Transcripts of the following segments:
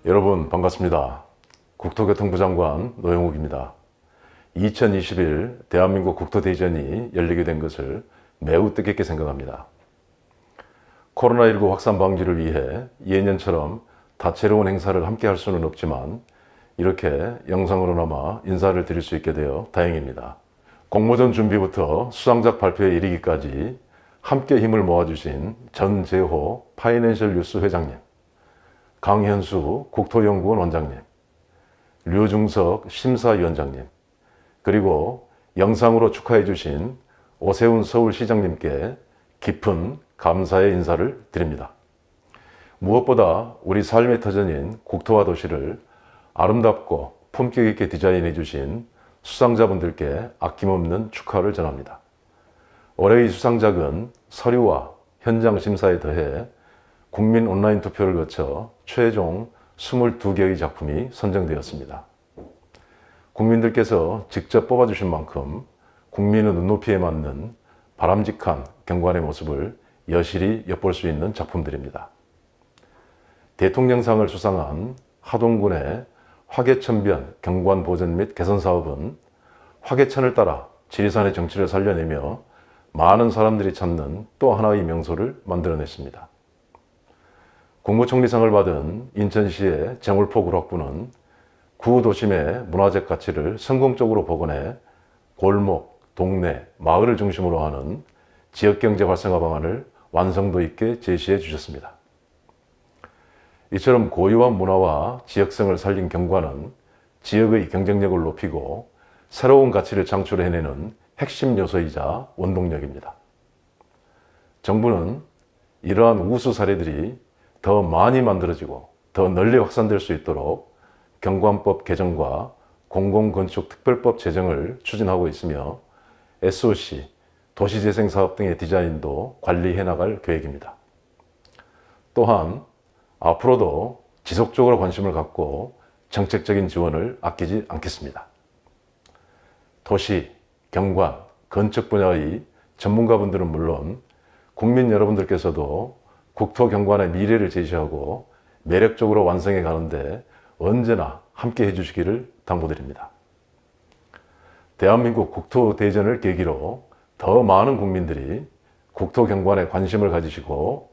여러분 반갑습니다. 국토교통부 장관 노영욱입니다. 2021 대한민국 국토대전이 열리게 된 것을 매우 뜻깊게 생각합니다. 코로나19 확산 방지를 위해 예년처럼 다채로운 행사를 함께 할 수는 없지만 이렇게 영상으로나마 인사를 드릴 수 있게 되어 다행입니다. 공모전 준비부터 수상작 발표에 이르기까지 함께 힘을 모아주신 전재호 파이낸셜 뉴스 회장님, 강현수 국토연구원 원장님, 류중석 심사위원장님, 그리고 영상으로 축하해 주신 오세훈 서울시장님께 깊은 감사의 인사를 드립니다. 무엇보다 우리 삶의 터전인 국토와 도시를 아름답고 품격 있게 디자인해 주신 수상자분들께 아낌없는 축하를 전합니다. 올해의 수상작은 서류와 현장 심사에 더해 국민 온라인 투표를 거쳐 최종 22개의 작품이 선정되었습니다. 국민들께서 직접 뽑아주신 만큼 국민의 눈높이에 맞는 바람직한 경관의 모습을 여실히 엿볼 수 있는 작품들입니다. 대통령상을 수상한 하동군의 화개천변 경관 보전 및 개선 사업은 화개천을 따라 지리산의 정취를 살려내며 많은 사람들이 찾는 또 하나의 명소를 만들어냈습니다. 국무총리상을 받은 인천시의 정울포 구락구는 구도심의 문화적 가치를 성공적으로 복원해 골목, 동네, 마을을 중심으로 하는 지역경제 활성화 방안을 완성도 있게 제시해 주셨습니다. 이처럼 고유한 문화와 지역성을 살린 경관은 지역의 경쟁력을 높이고 새로운 가치를 창출해내는 핵심 요소이자 원동력입니다. 정부는 이러한 우수 사례들이 더 많이 만들어지고 더 널리 확산될 수 있도록 경관법 개정과 공공건축특별법 제정을 추진하고 있으며 SOC, 도시재생사업 등의 디자인도 관리해 나갈 계획입니다. 또한 앞으로도 지속적으로 관심을 갖고 정책적인 지원을 아끼지 않겠습니다. 도시, 경관, 건축 분야의 전문가분들은 물론 국민 여러분들께서도 국토경관의 미래를 제시하고 매력적으로 완성해 가는데 언제나 함께 해주시기를 당부드립니다. 대한민국 국토대전을 계기로 더 많은 국민들이 국토경관에 관심을 가지시고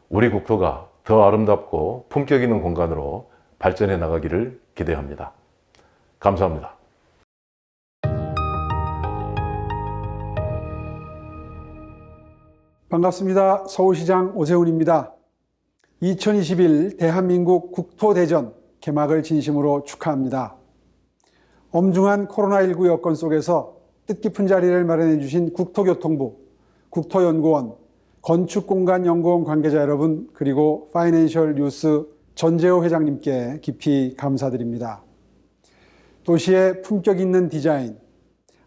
우리 국토가 더 아름답고 품격 있는 공간으로 발전해 나가기를 기대합니다. 감사합니다. 반갑습니다. 서울시장 오세훈입니다. 2021 대한민국 국토대전 개막을 진심으로 축하합니다. 엄중한 코로나19 여건 속에서 뜻깊은 자리를 마련해 주신 국토교통부, 국토연구원, 건축공간연구원 관계자 여러분, 그리고 파이낸셜 뉴스 전재호 회장님께 깊이 감사드립니다. 도시의 품격 있는 디자인,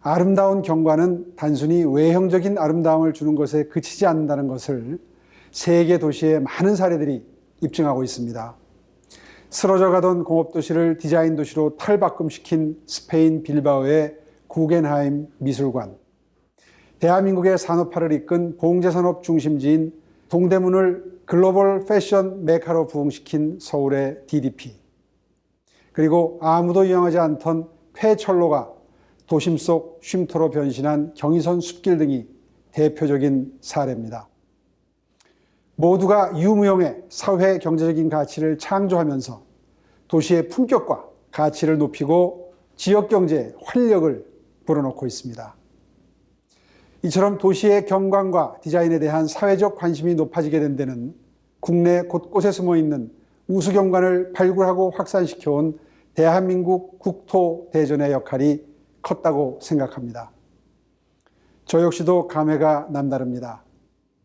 아름다운 경관은 단순히 외형적인 아름다움을 주는 것에 그치지 않는다는 것을 세계 도시의 많은 사례들이 입증하고 있습니다. 쓰러져 가던 공업도시를 디자인 도시로 탈바꿈시킨 스페인 빌바오의 구겐하임 미술관, 대한민국의 산업화를 이끈 봉제산업 중심지인 동대문을 글로벌 패션 메카로 부흥시킨 서울의 DDP, 그리고 아무도 이용하지 않던 폐철로가 도심 속 쉼터로 변신한 경의선 숲길 등이 대표적인 사례입니다. 모두가 유무형의 사회 경제적인 가치를 창조하면서 도시의 품격과 가치를 높이고 지역 경제에 활력을 불어넣고 있습니다. 이처럼 도시의 경관과 디자인에 대한 사회적 관심이 높아지게 된 데는 국내 곳곳에 숨어있는 우수경관을 발굴하고 확산시켜온 대한민국 국토대전의 역할이 컸다고 생각합니다. 저 역시도 감회가 남다릅니다.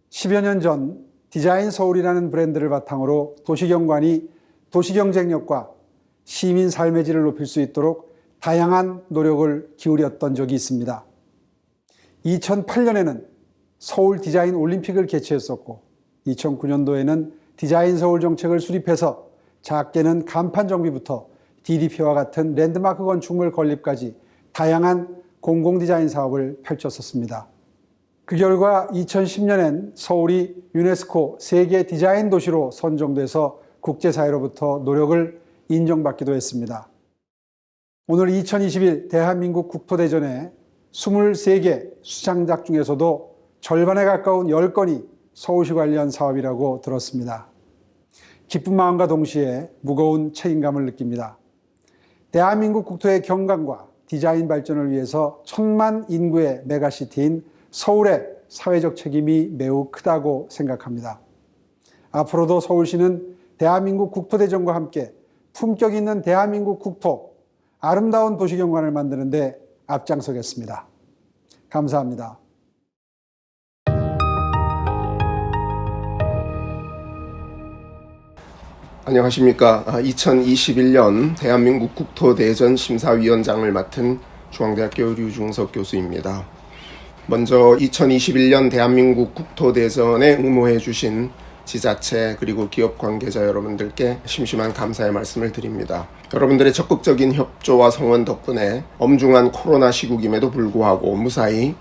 10여 년 전 디자인 서울이라는 브랜드를 바탕으로 도시경관이 도시경쟁력과 시민 삶의 질을 높일 수 있도록 다양한 노력을 기울였던 적이 있습니다. 2008년에는 서울 디자인 올림픽을 개최했었고 2009년도에는 디자인 서울 정책을 수립해서 작게는 간판 정비부터 DDP와 같은 랜드마크 건축물 건립까지 다양한 공공디자인 사업을 펼쳤었습니다. 그 결과 2010년엔 서울이 유네스코 세계 디자인 도시로 선정돼서 국제사회로부터 노력을 인정받기도 했습니다. 오늘 2021 대한민국 국토대전의 23개 수상작 중에서도 절반에 가까운 10건이 서울시 관련 사업이라고 들었습니다. 기쁜 마음과 동시에 무거운 책임감을 느낍니다. 대한민국 국토의 경관과 디자인 발전을 위해서 1,000만 인구의 메가시티인 서울의 사회적 책임이 매우 크다고 생각합니다. 앞으로도 서울시는 대한민국 국토대전과 함께 품격 있는 대한민국 국토, 아름다운 도시경관을 만드는 데 앞장서겠습니다. 감사합니다. 안녕하십니까. 2021년 대한민국 국토대전 심사위원장을 맡은 중앙대학교 류중석 교수입니다. 먼저 2021년 대한민국 국토대전에 응모해 주신 지자체 그리고 기업 관계자 여러분들께 심심한 감사의 말씀을 드립니다. 여러분들의 적극적인 협조와 성원 덕분에 엄중한 코로나 시국임에도 불구하고 무사히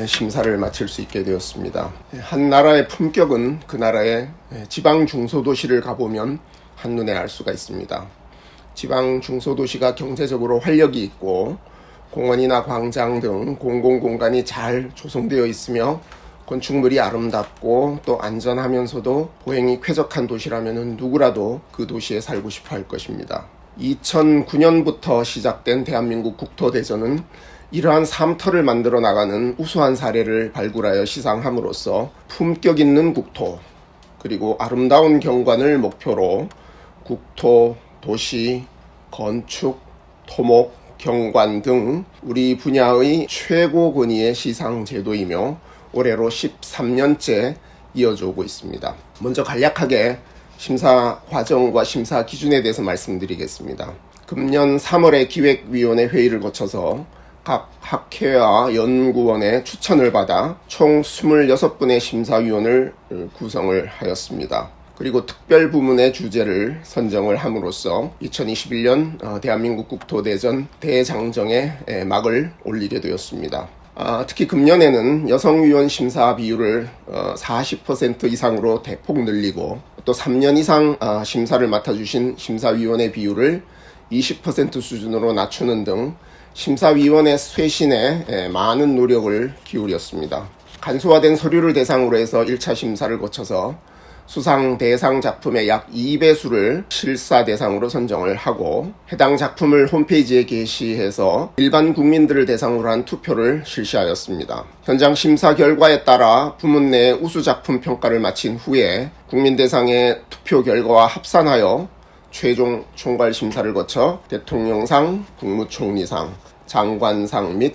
심사를 마칠 수 있게 되었습니다. 한 나라의 품격은 그 나라의 지방 중소도시를 가보면 한눈에 알 수가 있습니다. 지방 중소도시가 경제적으로 활력이 있고 공원이나 광장 등 공공공간이 잘 조성되어 있으며 건축물이 아름답고 또 안전하면서도 보행이 쾌적한 도시라면 누구라도 그 도시에 살고 싶어 할 것입니다. 2009년부터 시작된 대한민국 국토대전은 이러한 삶터를 만들어 나가는 우수한 사례를 발굴하여 시상함으로써 품격 있는 국토 그리고 아름다운 경관을 목표로 국토, 도시, 건축, 토목, 경관 등 우리 분야의 최고 권위의 시상 제도이며 올해로 13년째 이어져 오고 있습니다. 먼저 간략하게 심사 과정과 심사 기준에 대해서 말씀드리겠습니다. 금년 3월에 기획위원회 회의를 거쳐서 각 학회와 연구원의 추천을 받아 총 26분의 심사위원을 구성을 하였습니다. 그리고 특별 부문의 주제를 선정을 함으로써 2021년 대한민국 국토대전 대장정에 막을 올리게 되었습니다. 특히 금년에는 여성위원 심사 비율을 40% 이상으로 대폭 늘리고 또 3년 이상 심사를 맡아주신 심사위원의 비율을 20% 수준으로 낮추는 등 심사위원의 쇄신에 많은 노력을 기울였습니다. 간소화된 서류를 대상으로 해서 1차 심사를 거쳐서 수상 대상 작품의 약 2배수를 실사 대상으로 선정을 하고 해당 작품을 홈페이지에 게시해서 일반 국민들을 대상으로 한 투표를 실시하였습니다. 현장 심사 결과에 따라 부문 내 우수 작품 평가를 마친 후에 국민 대상의 투표 결과와 합산하여 최종 총괄 심사를 거쳐 대통령상, 국무총리상, 장관상 및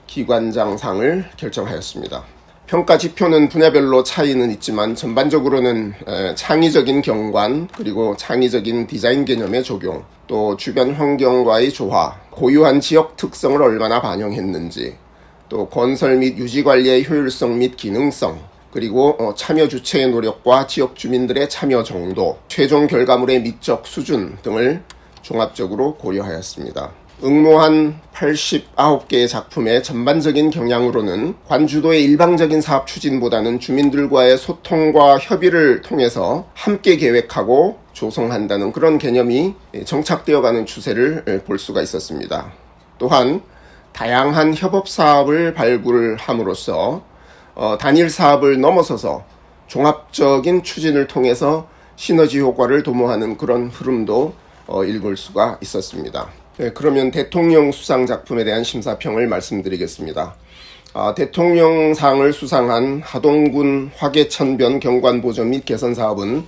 기관장상을 결정하였습니다. 평가 지표는 분야별로 차이는 있지만 전반적으로는 창의적인 경관 그리고 창의적인 디자인 개념의 적용, 또 주변 환경과의 조화, 고유한 지역 특성을 얼마나 반영했는지, 또 건설 및 유지 관리의 효율성 및 기능성, 그리고 참여 주체의 노력과 지역 주민들의 참여 정도, 최종 결과물의 미적 수준 등을 종합적으로 고려하였습니다. 응모한 89개의 작품의 전반적인 경향으로는 관주도의 일방적인 사업 추진보다는 주민들과의 소통과 협의를 통해서 함께 계획하고 조성한다는 그런 개념이 정착되어가는 추세를 볼 수가 있었습니다. 또한 다양한 협업 사업을 발굴함으로써 단일 사업을 넘어서서 종합적인 추진을 통해서 시너지 효과를 도모하는 그런 흐름도 읽을 수가 있었습니다. 그러면 대통령 수상 작품에 대한 심사평을 말씀드리겠습니다. 대통령상을 수상한 하동군 화계천변 경관보존 및 개선 사업은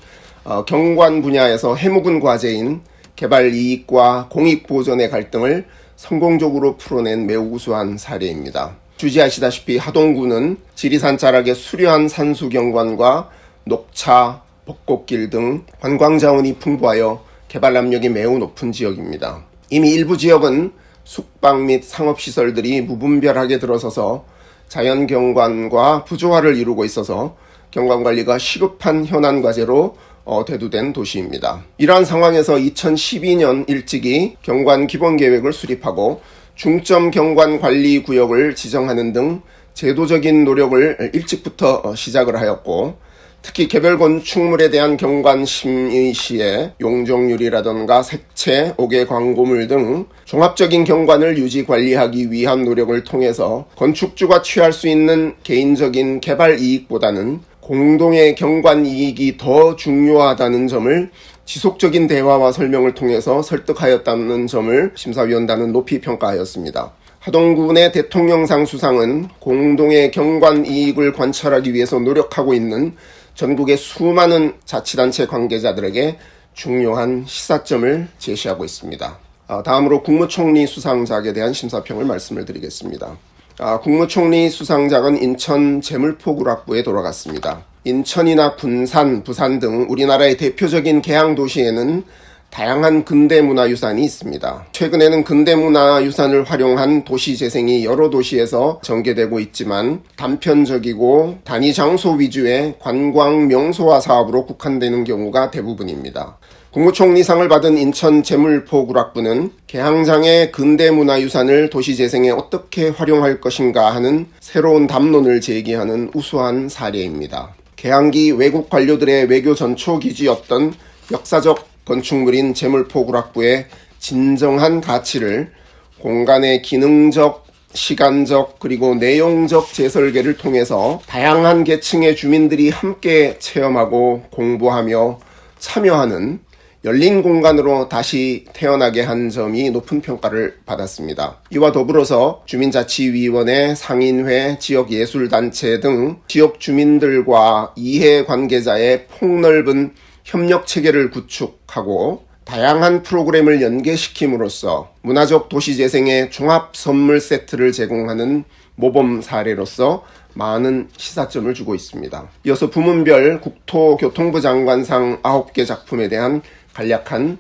경관 분야에서 해묵은 과제인 개발 이익과 공익 보존의 갈등을 성공적으로 풀어낸 매우 우수한 사례입니다. 주지하시다시피 하동군은 지리산 자락의 수려한 산수 경관과 녹차, 벚꽃길 등 관광 자원이 풍부하여 개발 압력이 매우 높은 지역입니다. 이미 일부 지역은 숙박 및 상업시설들이 무분별하게 들어서서 자연경관과 부조화를 이루고 있어서 경관관리가 시급한 현안 과제로 대두된 도시입니다. 이러한 상황에서 2012년 일찍이 경관 기본계획을 수립하고 중점 경관 관리 구역을 지정하는 등 제도적인 노력을 일찍부터 시작을 하였고 특히 개별 건축물에 대한 경관 심의 시에 용적률이라던가 색채, 옥외 광고물 등 종합적인 경관을 유지 관리하기 위한 노력을 통해서 건축주가 취할 수 있는 개인적인 개발 이익보다는 공동의 경관 이익이 더 중요하다는 점을 지속적인 대화와 설명을 통해서 설득하였다는 점을 심사위원단은 높이 평가하였습니다. 하동군의 대통령상 수상은 공동의 경관 이익을 관철하기 위해서 노력하고 있는 전국의 수많은 자치단체 관계자들에게 중요한 시사점을 제시하고 있습니다. 다음으로 국무총리 수상작에 대한 심사평을 말씀을 드리겠습니다. 국무총리 수상작은 인천 제물포구락부에 돌아갔습니다. 인천이나 군산, 부산 등 우리나라의 대표적인 개항도시에는 다양한 근대문화유산이 있습니다. 최근에는 근대문화유산을 활용한 도시재생이 여러 도시에서 전개되고 있지만 단편적이고 단위 장소 위주의 관광 명소화 사업으로 국한되는 경우가 대부분입니다. 국무총리상을 받은 인천 제물포구락부는 개항장의 근대문화유산을 도시재생에 어떻게 활용할 것인가 하는 새로운 담론을 제기하는 우수한 사례입니다. 개항기 외국 관료들의 외교 전초기지였던 역사적 건축물인 제물포구락부의 진정한 가치를 공간의 기능적, 시간적, 그리고 내용적 재설계를 통해서 다양한 계층의 주민들이 함께 체험하고 공부하며 참여하는 열린 공간으로 다시 태어나게 한 점이 높은 평가를 받았습니다. 이와 더불어서 주민자치위원회, 상인회, 지역예술단체 등 지역 주민들과 이해관계자의 폭넓은 협력체계를 구축하고 다양한 프로그램을 연계시킴으로써 문화적 도시재생의 종합선물 세트를 제공하는 모범 사례로서 많은 시사점을 주고 있습니다. 이어서 부문별 국토교통부 장관상 9개 작품에 대한 간략한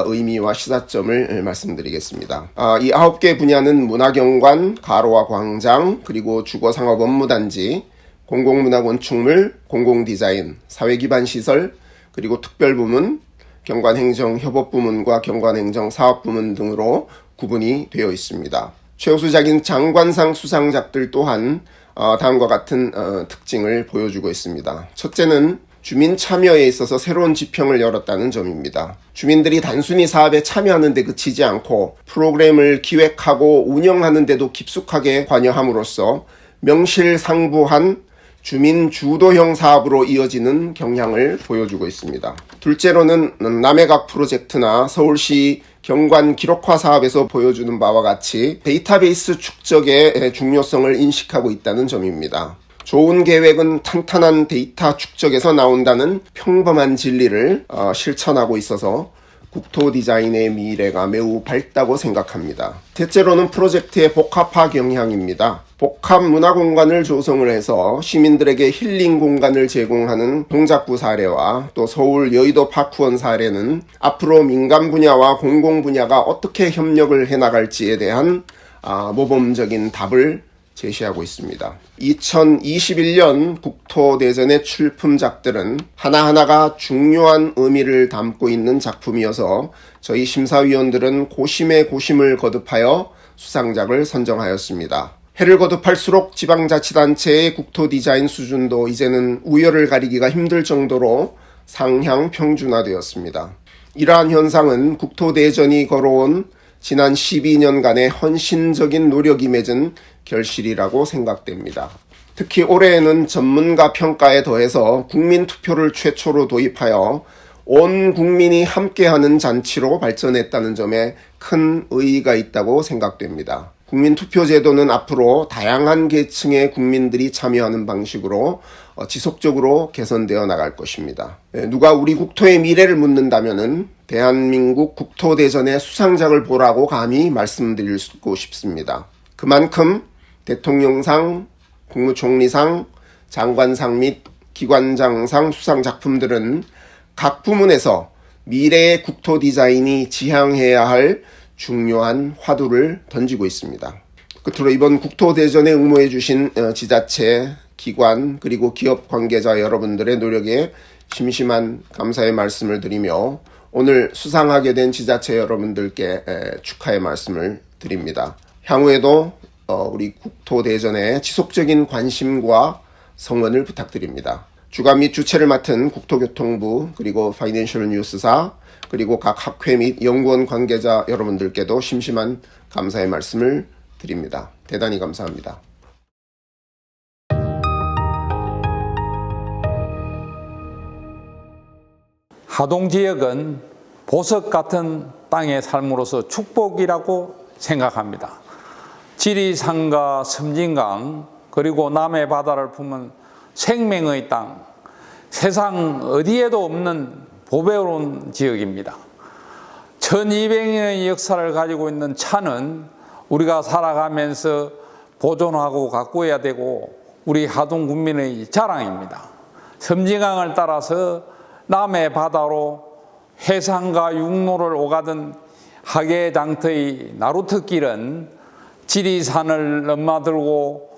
의미와 시사점을 말씀드리겠습니다. 이 9개 분야는 문화경관, 가로와 광장, 그리고 주거상업 업무단지, 공공문화건축물, 공공디자인, 사회기반시설, 그리고 특별부문, 경관행정협업부문과 경관행정사업부문 등으로 구분이 되어 있습니다. 최우수작인 장관상 수상작들 또한 다음과 같은 특징을 보여주고 있습니다. 첫째는 주민 참여에 있어서 새로운 지평을 열었다는 점입니다. 주민들이 단순히 사업에 참여하는 데 그치지 않고 프로그램을 기획하고 운영하는 데도 깊숙하게 관여함으로써 명실상부한 주민 주도형 사업으로 이어지는 경향을 보여주고 있습니다. 둘째로는 남해각 프로젝트나 서울시 경관 기록화 사업에서 보여주는 바와 같이 데이터베이스 축적의 중요성을 인식하고 있다는 점입니다. 좋은 계획은 탄탄한 데이터 축적에서 나온다는 평범한 진리를 실천하고 있어서 국토 디자인의 미래가 매우 밝다고 생각합니다. 셋째로는 프로젝트의 복합화 경향입니다. 복합 문화 공간을 조성을 해서 시민들에게 힐링 공간을 제공하는 동작구 사례와 또 서울 여의도 파크원 사례는 앞으로 민간 분야와 공공 분야가 어떻게 협력을 해나갈지에 대한 모범적인 답을 제시하고 있습니다. 2021년 국토대전의 출품작들은 하나하나가 중요한 의미를 담고 있는 작품이어서 저희 심사위원들은 고심의 고심을 거듭하여 수상작을 선정하였습니다. 해를 거듭할수록 지방자치단체의 국토디자인 수준도 이제는 우열을 가리기가 힘들 정도로 상향 평준화되었습니다. 이러한 현상은 국토대전이 걸어온 지난 12년간의 헌신적인 노력이 맺은 결실이라고 생각됩니다. 특히 올해에는 전문가 평가에 더해서 국민투표를 최초로 도입하여 온 국민이 함께하는 잔치로 발전했다는 점에 큰 의의가 있다고 생각됩니다. 국민투표제도는 앞으로 다양한 계층의 국민들이 참여하는 방식으로 지속적으로 개선되어 나갈 것입니다. 누가 우리 국토의 미래를 묻는다면은 대한민국 국토대전의 수상작을 보라고 감히 말씀드리고 싶습니다. 그만큼 대통령상, 국무총리상, 장관상 및 기관장상 수상 작품들은 각 부문에서 미래의 국토 디자인이 지향해야 할 중요한 화두를 던지고 있습니다. 끝으로 이번 국토대전에 응모해 주신 지자체, 기관, 그리고 기업 관계자 여러분들의 노력에 심심한 감사의 말씀을 드리며 오늘 수상하게 된 지자체 여러분들께 축하의 말씀을 드립니다. 향후에도 우리 국토대전에 지속적인 관심과 성원을 부탁드립니다. 주가 및 주최를 맡은 국토교통부, 그리고 파이낸셜 뉴스사, 그리고 각 학회 및 연구원 관계자 여러분들께도 심심한 감사의 말씀을 드립니다. 대단히 감사합니다. 하동 지역은 보석 같은 땅의 삶으로서 축복이라고 생각합니다. 지리산과 섬진강 그리고 남해 바다를 품은 생명의 땅, 세상 어디에도 없는 보배로운 지역입니다. 1200년의 역사를 가지고 있는 차는 우리가 살아가면서 보존하고 가꾸어야 되고 우리 하동 군민의 자랑입니다. 섬진강을 따라서 남해 바다로 해상과 육로를 오가던 하계장터의 나루터길은 지리산을 넘나들고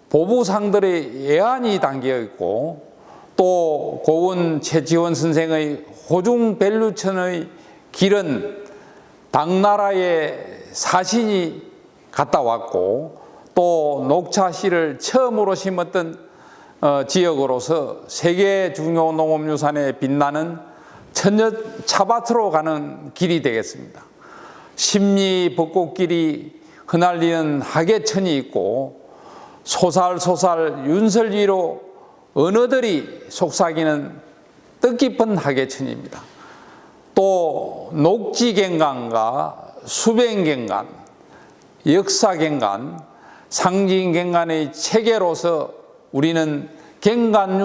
보부상들의 예안이 담겨 있고 또 고은 최지원 선생의 호중 벨루천의 길은 당나라의 사신이 갔다 왔고 또 녹차씨를 처음으로 심었던 지역으로서 세계 중요 농업유산에 빛나는 천여 차밭으로 가는 길이 되겠습니다. 심리 벚꽃길이 흩날리는 하계천이 있고 소살소살 윤설위로 언어들이 속삭이는 뜻깊은 하계천입니다. 또 녹지갱간과 수변갱간, 역사갱간, 상징갱간의 체계로서 우리는 갱간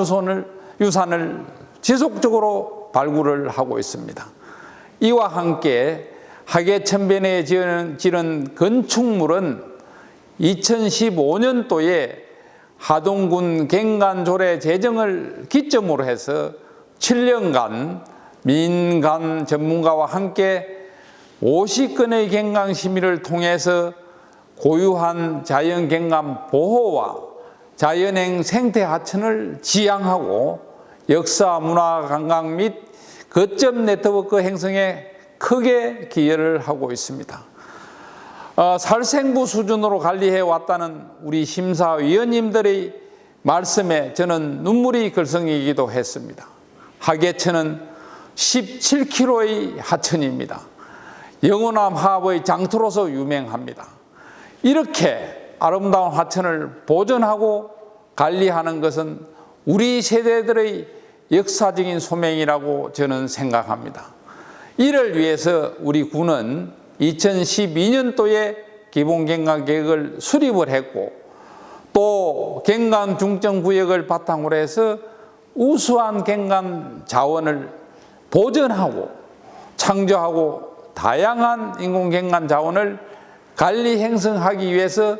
유산을 지속적으로 발굴을 하고 있습니다. 이와 함께 하계천변에 지은 건축물은 2015년도에 하동군 갱간조례 제정을 기점으로 해서 7년간 민간 전문가와 함께 50건의 갱간 심의를 통해서 고유한 자연갱간 보호와 자연행 생태 하천을 지향하고 역사, 문화, 관광 및 거점 네트워크 형성에 크게 기여를 하고 있습니다. 살생부 수준으로 관리해 왔다는 우리 심사위원님들의 말씀에 저는 눈물이 글썽이기도 했습니다. 하계천은 17km의 하천입니다. 영호남 하업의 장터로서 유명합니다. 이렇게 아름다운 하천을 보존하고 관리하는 것은 우리 세대들의 역사적인 소명이라고 저는 생각합니다. 이를 위해서 우리 군은 2012년도에 기본갱간 계획을 수립을 했고 또 갱간 중점구역을 바탕으로 해서 우수한 갱간 자원을 보존하고 창조하고 다양한 인공갱간 자원을 관리 형성하기 위해서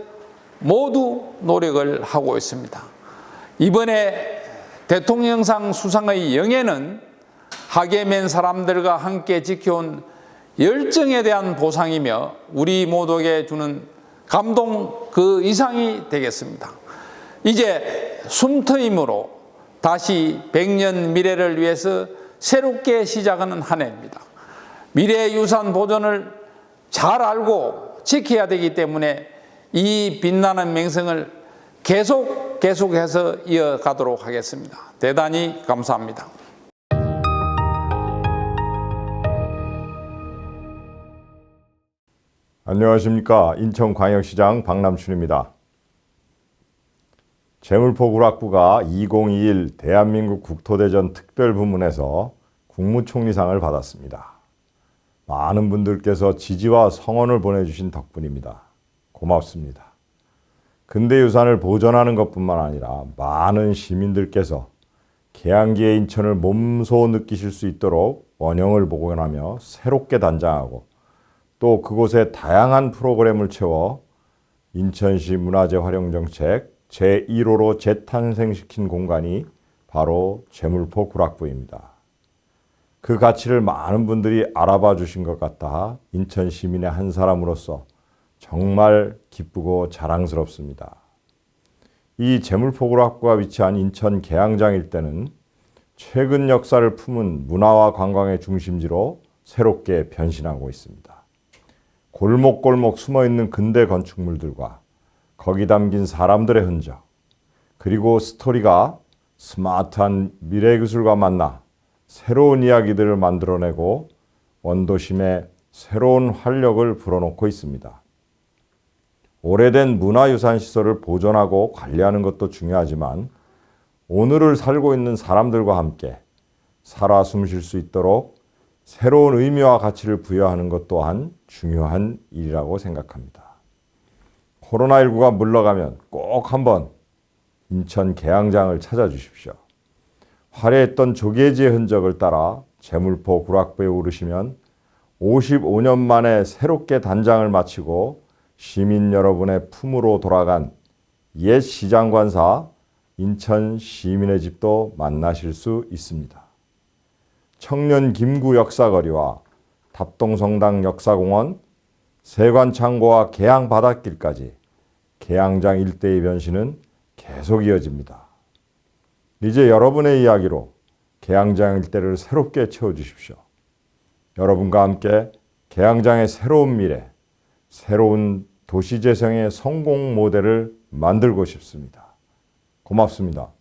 모두 노력을 하고 있습니다. 이번에 대통령상 수상의 영예는 하계면 사람들과 함께 지켜온 열정에 대한 보상이며 우리 모두에게 주는 감동 그 이상이 되겠습니다. 이제 숨터임으로 다시 100년 미래를 위해서 새롭게 시작하는 한 해입니다. 미래유산 보존을 잘 알고 지켜야 되기 때문에 이 빛나는 명성을 계속해서 이어가도록 하겠습니다. 대단히 감사합니다. 안녕하십니까. 인천광역시장 박남춘입니다. 재물포구락부가 2021 대한민국 국토대전 특별부문에서 국무총리상을 받았습니다. 많은 분들께서 지지와 성원을 보내주신 덕분입니다. 고맙습니다. 근대유산을 보존하는 것뿐만 아니라 많은 시민들께서 개항기의 인천을 몸소 느끼실 수 있도록 원형을 복원하며 새롭게 단장하고 또 그곳에 다양한 프로그램을 채워 인천시 문화재 활용정책 제1호로 재탄생시킨 공간이 바로 재물포 구락부입니다. 그 가치를 많은 분들이 알아봐 주신 것 같아 인천 시민의 한 사람으로서 정말 기쁘고 자랑스럽습니다. 이 재물포 구락부가 위치한 인천 계양장 일대는 최근 역사를 품은 문화와 관광의 중심지로 새롭게 변신하고 있습니다. 골목골목 숨어있는 근대 건축물들과 거기 담긴 사람들의 흔적, 그리고 스토리가 스마트한 미래기술과 만나 새로운 이야기들을 만들어내고 원도심에 새로운 활력을 불어넣고 있습니다. 오래된 문화유산 시설을 보존하고 관리하는 것도 중요하지만 오늘을 살고 있는 사람들과 함께 살아 숨쉴 수 있도록 새로운 의미와 가치를 부여하는 것 또한 중요한 일이라고 생각합니다. 코로나19가 물러가면 꼭 한번 인천 계양장을 찾아주십시오. 화려했던 조계지의 흔적을 따라 제물포 구락부에 오르시면 55년 만에 새롭게 단장을 마치고 시민 여러분의 품으로 돌아간 옛 시장관사 인천 시민의 집도 만나실 수 있습니다. 청년 김구 역사거리와 답동성당 역사공원, 세관창고와 계양 바닷길까지 계양장 일대의 변신은 계속 이어집니다. 이제 여러분의 이야기로 계양장 일대를 새롭게 채워주십시오. 여러분과 함께 계양장의 새로운 미래, 새로운 도시재생의 성공 모델을 만들고 싶습니다. 고맙습니다.